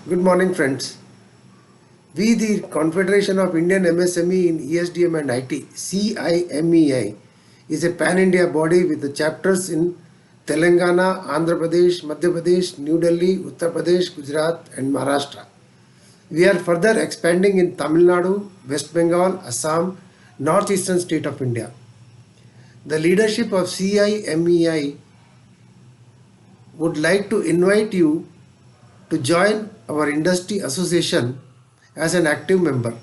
Good morning, friends. We, the Confederation of Indian MSME in ESDM and IT, CIMEI, is a pan India body with the chapters in Telangana, Andhra Pradesh, Madhya Pradesh, New Delhi, Uttar Pradesh, Gujarat, and Maharashtra. We are further expanding in Tamil Nadu, West Bengal, Assam, northeastern state of India. The leadership of CIMEI would like to invite you to join our industry association as an active member.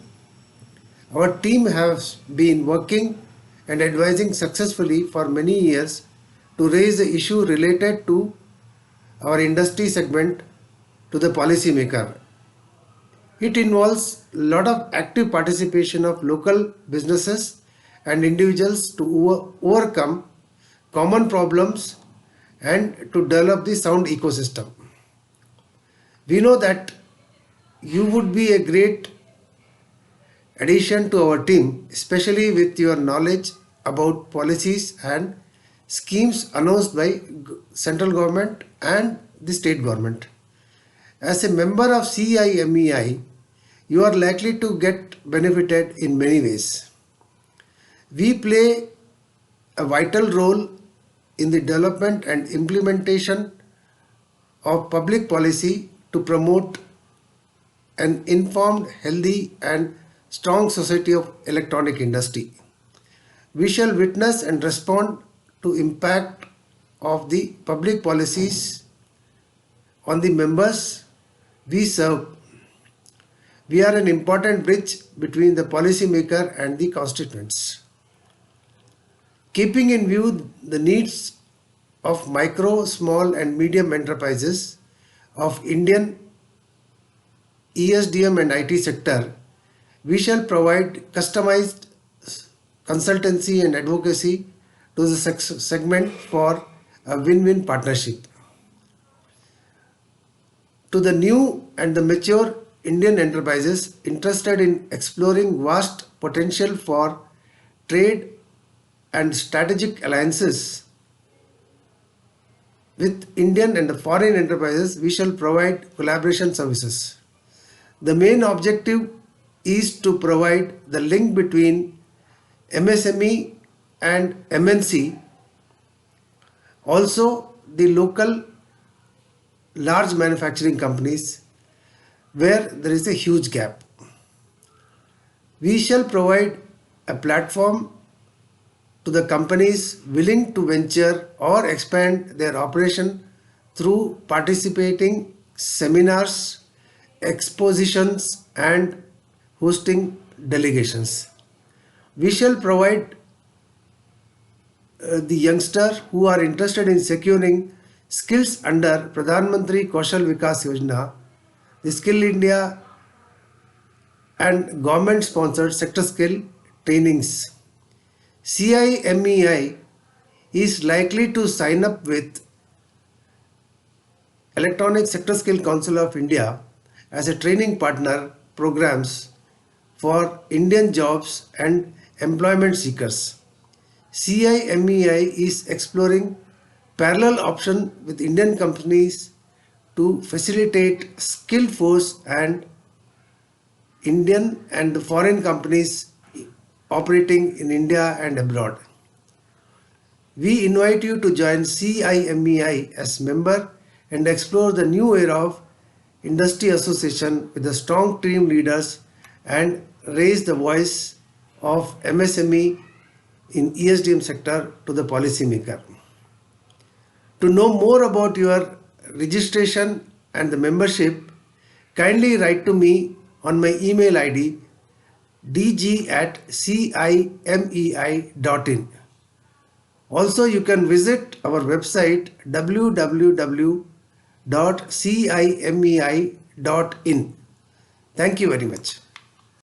Our team has been working and advising successfully for many years to raise the issue related to our industry segment to the policymaker. It involves a lot of active participation of local businesses and individuals to overcome common problems and to develop the sound ecosystem. We know that you would be a great addition to our team, especially with your knowledge about policies and schemes announced by central government and the state government. As a member of CIMEI, you are likely to get benefited in many ways. We play a vital role in the development and implementation of public policy to promote an informed, healthy, and strong society of electronic industry. We shall witness and respond to impact of the public policies on the members we serve. We are an important bridge between the policymaker and the constituents. Keeping in view the needs of micro, small, and medium enterprises of Indian ESDM and IT sector, we shall provide customized consultancy and advocacy to the segment for a win-win partnership. To the new and the mature Indian enterprises interested in exploring vast potential for trade and strategic alliances with Indian and foreign enterprises, we shall provide collaboration services. The main objective is to provide the link between MSME and MNC, also the local large manufacturing companies where there is a huge gap. We shall provide a platform to the companies willing to venture or expand their operation through participating seminars, expositions, and hosting delegations. We shall provide the youngsters who are interested in securing skills under Pradhan Mantri Kaushal Vikas Yojana, the Skill India and government sponsored sector skill trainings. CIMEI is likely to sign up with Electronic Sector Skill Council of India as a training partner programs for Indian jobs and employment seekers. CIMEI is exploring parallel option with Indian companies to facilitate skill force and Indian and foreign companies operating in India and abroad. We invite you to join CIMEI as member and explore the new era of industry association with the strong team leaders and raise the voice of MSME in ESDM sector to the policymaker. To know more about your registration and the membership, kindly write to me on my email ID dg@cimei.in. Also, you can visit our website www.cimei.in. Thank you very much.